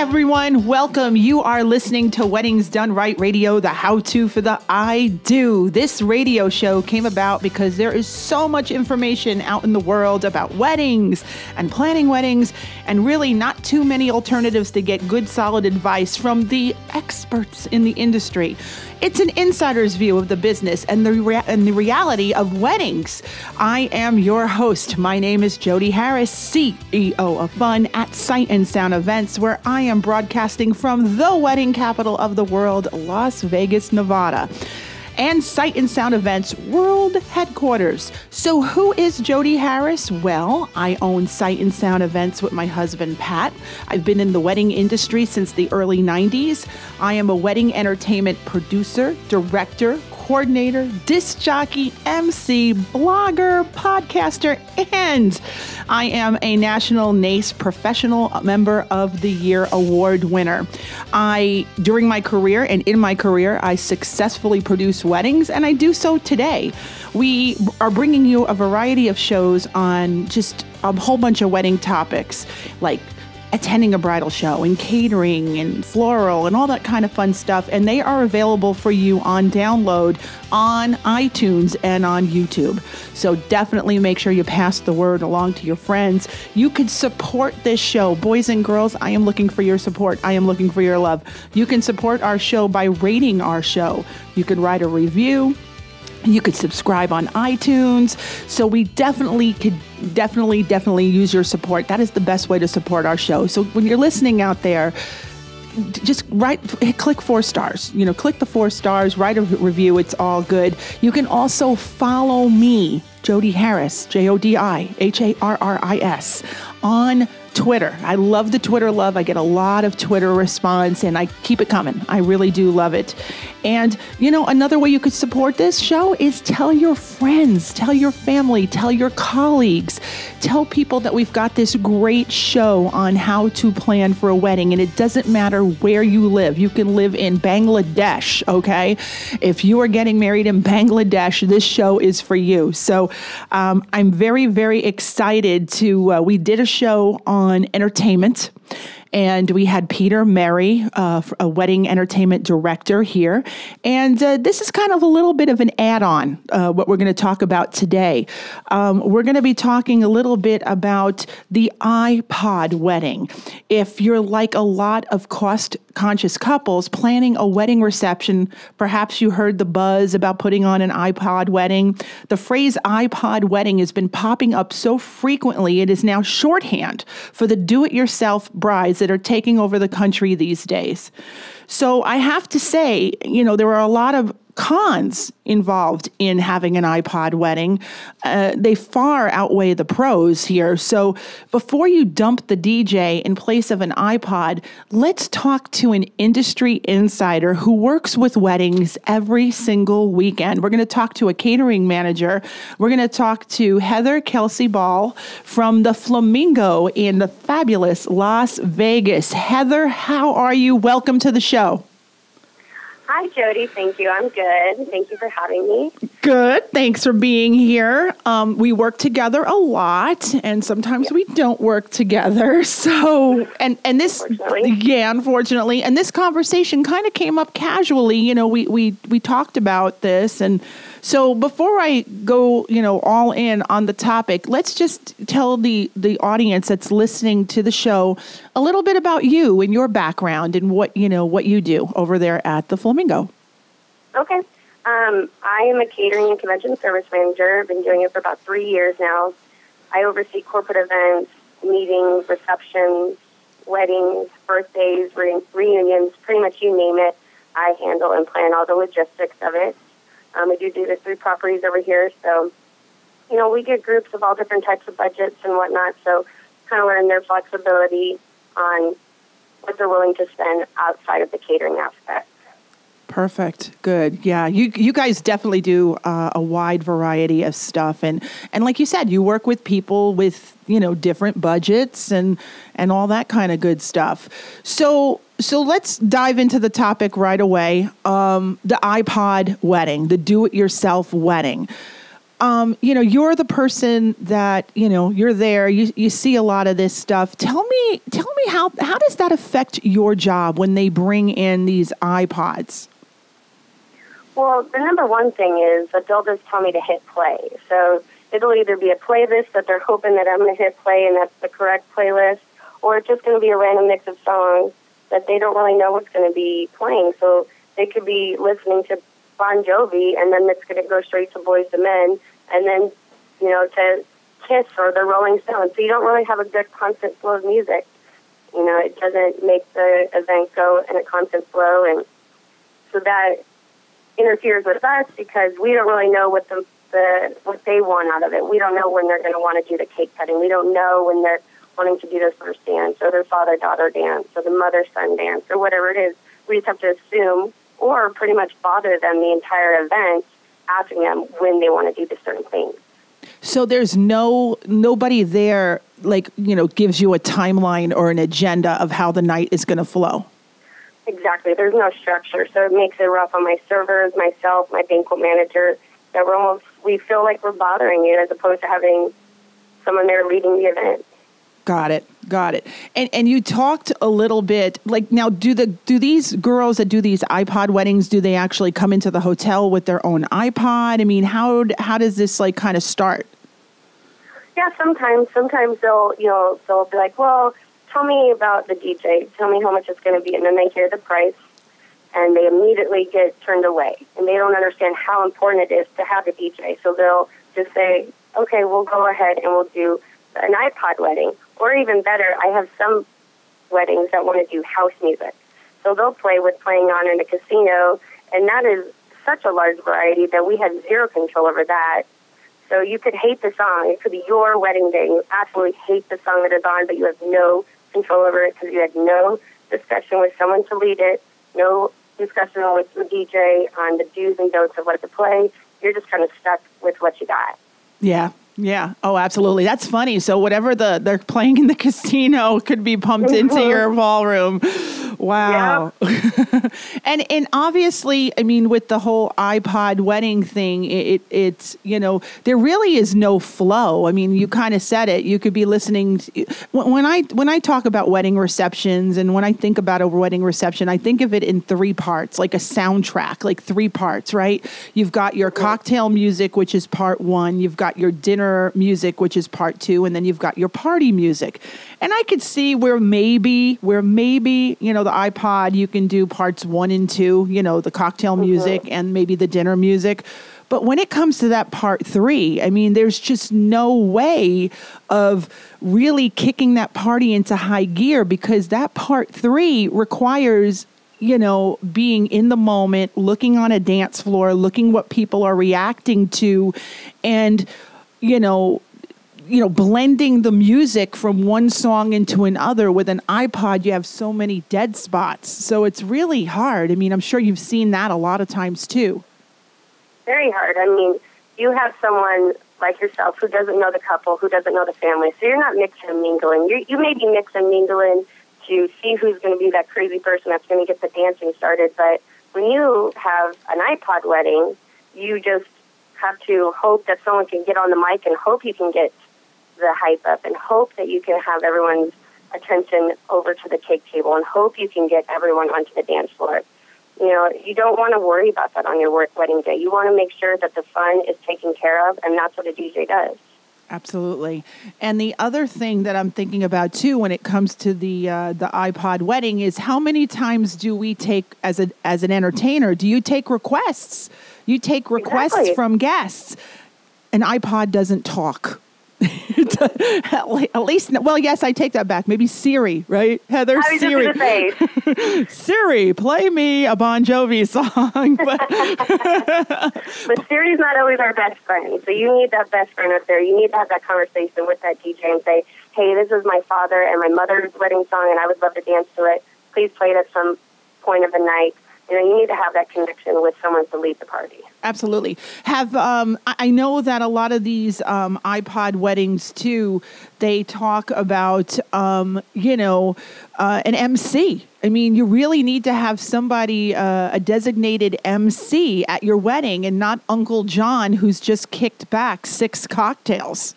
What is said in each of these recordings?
everyone. Welcome. You are listening to Weddings Done Right Radio, the how-to for the I do. This radio show came about because there is so much information out in the world about weddings and planning weddings, and really not too many alternatives to get good, solid advice from the experts in the industry. It's an insider's view of the business and the reality of weddings. I am your host. My name is Jody Harris, CEO of Fun at Sight and Sound Events, where I am broadcasting from the wedding capital of the world, Las Vegas, Nevada, and Sight and Sound Events World Headquarters. So who is Jody Harris? Well, I own Sight and Sound Events with my husband, Pat. I've been in the wedding industry since the early 90s. I am a wedding entertainment producer, director, coordinator, disc jockey, MC, blogger, podcaster, and I am a National NACE Professional Member of the Year Award winner. During my career and in my career, I successfully produce weddings, and I do so today. We are bringing you a variety of shows on just a whole bunch of wedding topics, like attending a bridal show and catering and floral and all that kind of fun stuff. And they are available for you on download on iTunes and on YouTube. So definitely make sure you pass the word along to your friends. You could support this show. Boys and girls, I am looking for your support. I am looking for your love. You can support our show by rating our show. You can write a review. You could subscribe on iTunes. So we definitely use your support. That is the best way to support our show. So when you're listening out there, just click 4 stars. Click the 4 stars, write a review. It's all good. You can also follow me, Jody Harris, JODIHARRIS, on Twitter. I love the Twitter love. I get a lot of Twitter response, and I keep it coming. I really do love it. And, another way you could support this show is tell your friends, tell your family, tell your colleagues, tell people that we've got this great show on how to plan for a wedding. And it doesn't matter where you live. You can live in Bangladesh, okay? If you are getting married in Bangladesh, this show is for you. So I'm very, very excited we did a show on entertainment. And we had Peter Mary, a wedding entertainment director here. And this is kind of a little bit of an add-on, what we're going to talk about today. We're going to be talking a little bit about the iPod wedding. If you're like a lot of cost-conscious couples planning a wedding reception, perhaps you heard the buzz about putting on an iPod wedding. The phrase iPod wedding has been popping up so frequently, it is now shorthand for the do-it-yourself brides that are taking over the country these days. So I have to say, there are a lot of cons involved in having an iPod wedding. They far outweigh the pros here. So before you dump the DJ in place of an iPod, let's talk to an industry insider who works with weddings every single weekend. We're going to talk to a catering manager. We're going to talk to Heather Kelsey Ball from the Flamingo in the fabulous Las Vegas. Heather, how are you? Welcome to the show. Hi, Jody. Thank you. I'm good. Thank you for having me. Good. Thanks for being here. We work together a lot, and sometimes we don't work together. So, and this, unfortunately, and this conversation kind of came up casually. We talked about this, and so before I go, all in on the topic, let's just tell the audience that's listening to the show a little bit about you and your background and what you do over there at the Flamingo. Okay. I am a catering and convention service manager. I've been doing it for about 3 years now. I oversee corporate events, meetings, receptions, weddings, birthdays, reunions, pretty much you name it. I handle and plan all the logistics of it. I do the 3 properties over here, so, we get groups of all different types of budgets and whatnot, so kind of learn their flexibility on what they're willing to spend outside of the catering aspect. Perfect. Good. Yeah. You guys definitely do a wide variety of stuff. And like you said, you work with people with, different budgets and all that kind of good stuff. So let's dive into the topic right away. The iPod wedding, the do-it-yourself wedding. You're the person that, you're there, you see a lot of this stuff. Tell me how does that affect your job when they bring in these iPods? Well, the number one thing is that they'll just tell me to hit play. So it'll either be a playlist that they're hoping that I'm going to hit play and that's the correct playlist, or it's just going to be a random mix of songs that they don't really know what's going to be playing. So they could be listening to Bon Jovi, and then it's going to go straight to Boyz II Men, and then, to Kiss or the Rolling Stones. So you don't really have a good constant flow of music. It doesn't make the event go in a constant flow, and so that interferes with us because we don't really know what what they want out of it. We don't know when they're going to want to do the cake cutting. We don't know when they're wanting to do their first dance or their father-daughter dance or the mother-son dance or whatever it is. We just have to assume or pretty much bother them the entire event, asking them when they want to do the certain things. So there's nobody there, gives you a timeline or an agenda of how the night is going to flow. Exactly. There's no structure, so it makes it rough on my servers, myself, my banquet manager, that we feel like we're bothering you as opposed to having someone there leading the event. Got it. And you talked a little bit, now, do these girls that do these iPod weddings, do they actually come into the hotel with their own iPod? I mean, how does this kind of start? Yeah, sometimes they'll be like, well, tell me about the DJ. Tell me how much it's going to be. And then they hear the price, and they immediately get turned away. And they don't understand how important it is to have a DJ. So they'll just say, okay, we'll go ahead and we'll do an iPod wedding. Or even better, I have some weddings that want to do house music. So they'll play with playing on in a casino, and that is such a large variety that we have zero control over that. So you could hate the song. It could be your wedding day. You absolutely hate the song that is on, but you have no control over it because you had no discussion with someone to lead it, no discussion with the DJ on the do's and don'ts of what to play. You're just kind of stuck with what you got. Yeah. Oh, absolutely. That's funny. So whatever they're playing in the casino could be pumped into your ballroom. Wow. Yep. And obviously, I mean, with the whole iPod wedding thing, it's, there really is no flow. I mean, you kind of said it. You could be listening. When I talk about wedding receptions and when I think about a wedding reception, I think of it in three parts, like a soundtrack, like three parts, right? You've got your cocktail music, which is part one. You've got your dinner music, which is part two. And then you've got your party music. And I could see where maybe, the iPod, you can do parts 1 and 2, the cocktail music and maybe the dinner music. But when it comes to that part 3, I mean, there's just no way of really kicking that party into high gear because that part 3 requires, being in the moment, looking on a dance floor, looking what people are reacting to, and, blending the music from one song into another. With an iPod, you have so many dead spots. So it's really hard. I mean, I'm sure you've seen that a lot of times too. Very hard. I mean, you have someone like yourself who doesn't know the couple, who doesn't know the family. So you're not mixing and mingling. You may be mixing and mingling to see who's going to be that crazy person that's going to get the dancing started. But when you have an iPod wedding, you just have to hope that someone can get on the mic and hope you can get the hype up and hope that you can have everyone's attention over to the cake table and hope you can get everyone onto the dance floor. You don't want to worry about that on your wedding day. You want to make sure that the fun is taken care of, and that's what a DJ does. Absolutely. And the other thing that I'm thinking about too, when it comes to the iPod wedding, is how many times do we take as an entertainer? Do you take requests? You take requests from guests. An iPod doesn't talk. At least, well, yes, I take that back. Maybe Siri, right? Heather, I was Siri. just going to say. Siri, play me a Bon Jovi song. But Siri's not always our best friend. So you need that best friend up there. You need to have that conversation with that DJ and say, hey, this is my father and my mother's wedding song, and I would love to dance to it. Please play it at some point of the night. You need to have that connection with someone to lead the party. Absolutely. I know that a lot of these iPod weddings too, they talk about an MC. I mean, you really need to have somebody, a designated MC at your wedding, and not Uncle John who's just kicked back 6 cocktails.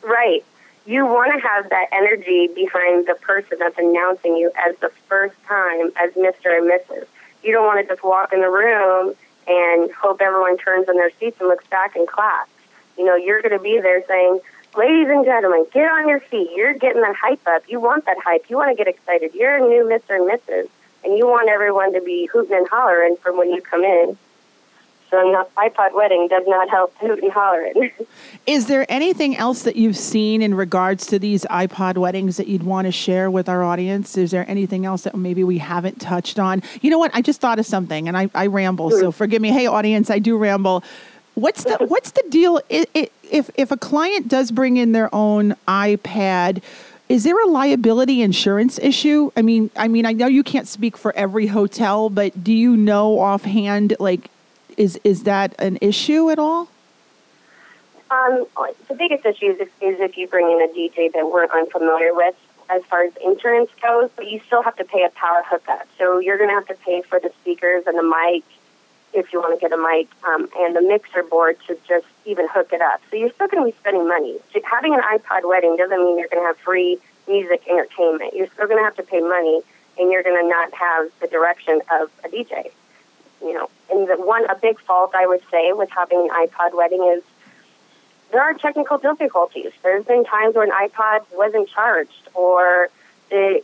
Right. You want to have that energy behind the person that's announcing you as the first time as Mr. and Mrs. You don't want to just walk in the room and hope everyone turns in their seats and looks back and claps. You're going to be there saying, ladies and gentlemen, get on your feet. You're getting that hype up. You want that hype. You want to get excited. You're a new Mr. and Mrs., and you want everyone to be hooting and hollering from when you come in. So an iPod wedding does not help hoot and hollering. Is there anything else that you've seen in regards to these iPod weddings that you'd want to share with our audience? Is there anything else that maybe we haven't touched on? You know what? I just thought of something, and I ramble, so forgive me. Hey, audience, I do ramble. What's the deal if a client does bring in their own iPad? Is there a liability insurance issue? I mean, I know you can't speak for every hotel, but do you know offhand, is that an issue at all? The biggest issue is if you bring in a DJ that we're unfamiliar with as far as insurance goes, but you still have to pay a power hookup. So you're going to have to pay for the speakers and the mic, if you want to get a mic, and the mixer board to just even hook it up. So you're still going to be spending money. Having an iPod wedding doesn't mean you're going to have free music entertainment. You're still going to have to pay money, and you're going to not have the direction of a DJ. And a big fault I would say with having an iPod wedding is there are technical difficulties. There's been times where an iPod wasn't charged, or the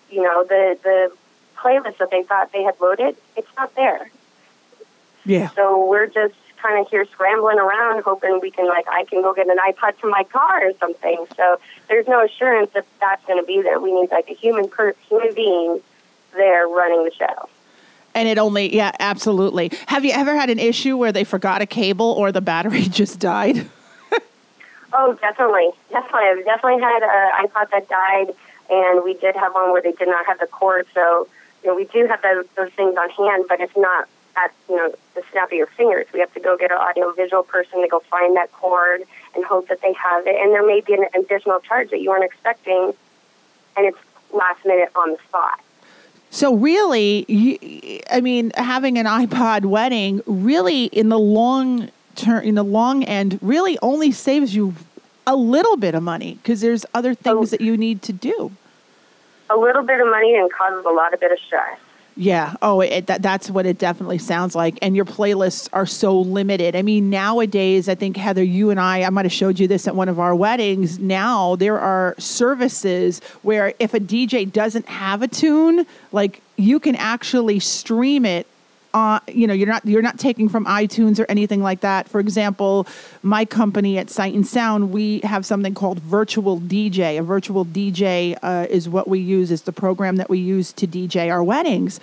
playlist that they thought they had loaded, it's not there. Yeah. So we're just kind of here scrambling around, hoping we can, I can go get an iPod to my car or something. So there's no assurance that that's going to be there. We need a human being there running the show. And yeah, absolutely. Have you ever had an issue where they forgot a cable or the battery just died? Oh, definitely. I've definitely had an iPod that died, and we did have one where they did not have the cord. So, we do have those things on hand, but it's not at, the snap of your fingers. We have to go get an audio-visual person to go find that cord and hope that they have it. And there may be an additional charge that you weren't expecting, and it's last minute on the spot. So really, having an iPod wedding really in the long end really only saves you a little bit of money because there's other things that you need to do. A little bit of money and causes a lot of bit of stress. Yeah. Oh, that's what it definitely sounds like. And your playlists are so limited. I mean, nowadays, I think, Heather, you and I might have showed you this at one of our weddings. Now there are services where if a DJ doesn't have a tune, you can actually stream it. You're not taking from iTunes or anything like that. For example, my company at Sight and Sound, we have something called Virtual DJ. A virtual DJ is what we use, is the program that we use to DJ our weddings.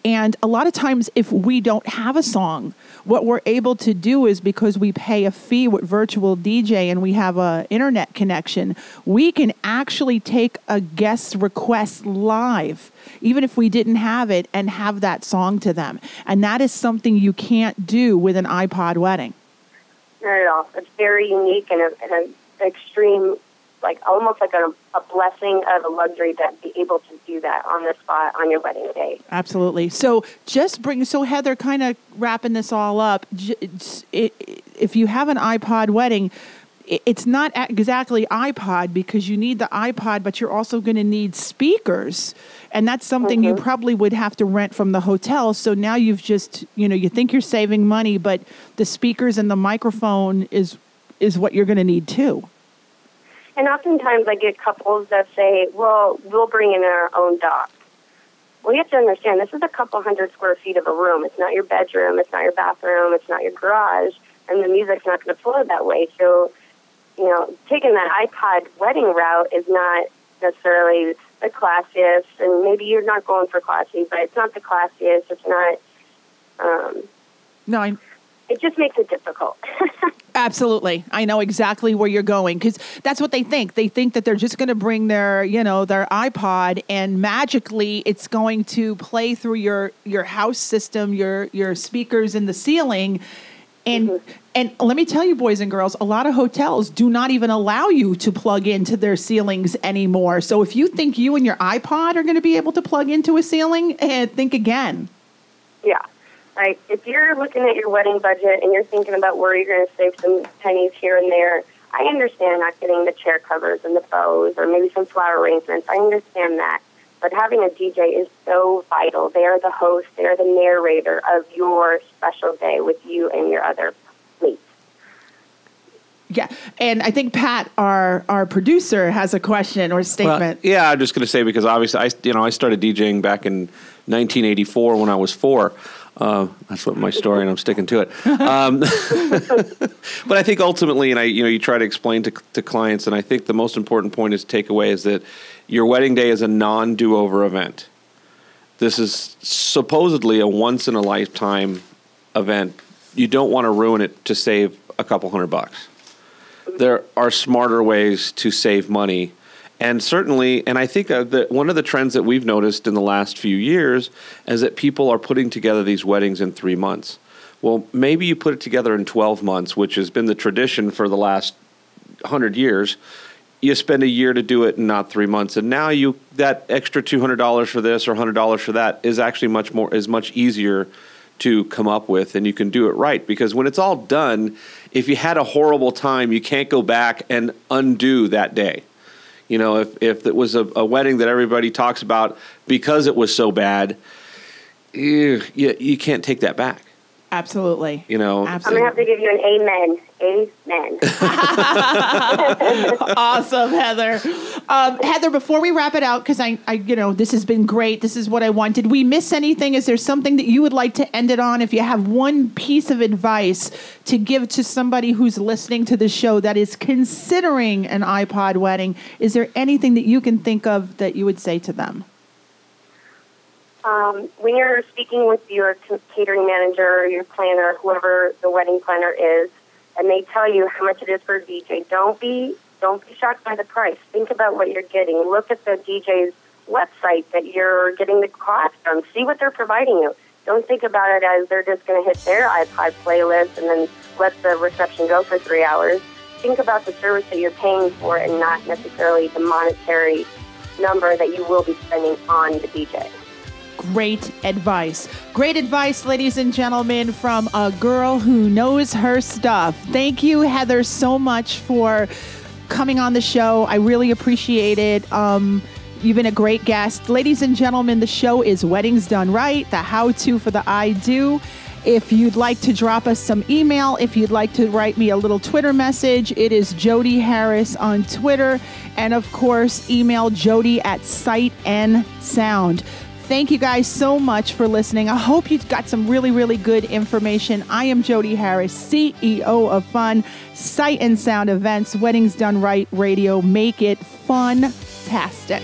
And a lot of times if we don't have a song, what we're able to do is, because we pay a fee with Virtual DJ and we have an internet connection, we can actually take a guest request live, even if we didn't have it, and have that song to them. And that is something you can't do with an iPod wedding. Not at all. It's very unique and an extreme, almost like a blessing of a luxury to be able to do that on the spot on your wedding day. Absolutely. So Heather, kind of wrapping this all up, if you have an iPod wedding, it's not exactly iPod, because you need the iPod, but you're also going to need speakers. And that's something you probably would have to rent from the hotel. So now you've just, you think you're saving money, but the speakers and the microphone is what you're going to need too. And oftentimes I get couples that say, well, we'll bring in our own dock. Well, you have to understand, this is a couple 100 square feet of a room. It's not your bedroom. It's not your bathroom. It's not your garage. And the music's not going to flow that way. So, taking that iPod wedding route is not necessarily the classiest. And maybe you're not going for classy, but it's not the classiest. It's not... it just makes it difficult. Absolutely. I know exactly where you're going because that's what they think. They think that they're just going to bring their iPod and magically it's going to play through your house system, your speakers in the ceiling. And and let me tell you, boys and girls, a lot of hotels do not even allow you to plug into their ceilings anymore. So if you think you and your iPod are going to be able to plug into a ceiling, think again. Yeah. Like, if you're looking at your wedding budget and you're thinking about where you're going to save some pennies here and there, I understand not getting the chair covers and the bows or maybe some flower arrangements. I understand that. But having a DJ is so vital. They are the host. They are the narrator of your special day with you and your other mates. Yeah, and I think Pat, our producer, has a question or statement. Well, yeah, I'm just going to say because obviously I started DJing back in 1984 when I was 4. That's what my story, and I'm sticking to it. But I think ultimately, and you try to explain to clients, and I think the most important point is take away is that your wedding day is a non-do-over event. This is supposedly a once-in-a-lifetime event. You don't want to ruin it to save a couple $100. There are smarter ways to save money. And certainly, and I think that one of the trends that we've noticed in the last few years is that people are putting together these weddings in 3 months. Well, maybe you put it together in 12 months, which has been the tradition for the last 100 years. You spend a year to do it and not 3 months. And now that extra $200 for this or $100 for that is actually much easier to come up with, and you can do it right. Because when it's all done, if you had a horrible time, you can't go back and undo that day. If it was a wedding that everybody talks about because it was so bad, you can't take that back. Absolutely. Absolutely. I'm going to have to give you an amen. Amen. Awesome, Heather. Heather, before we wrap it out, because I this has been great. This is what I want. Did we miss anything? Is there something that you would like to end it on? If you have one piece of advice to give to somebody who's listening to the show that is considering an iPod wedding, is there anything that you can think of that you would say to them? When you're speaking with your catering manager, your planner, whoever the wedding planner is, and they tell you how much it is for a DJ, don't be shocked by the price. Think about what you're getting. Look at the DJ's website that you're getting the cost from. See what they're providing you. Don't think about it as they're just going to hit their iPod playlist and then let the reception go for 3 hours. Think about the service that you're paying for and not necessarily the monetary number that you will be spending on the DJ. Great advice. Great advice, ladies and gentlemen, from a girl who knows her stuff. Thank you, Heather, so much for coming on the show. I really appreciate it. You've been a great guest. Ladies and gentlemen, the show is Weddings Done Right, the how-to for the I Do. If you'd like to drop us some email, if you'd like to write me a little Twitter message, it is Jody Harris on Twitter. And of course, email Jody at Sight and Sound. Thank you guys so much for listening. I hope you got some really, really good information. I am Jody Harris, CEO of Fun, Sight and Sound Events, Weddings Done Right Radio. Make it fun-tastic.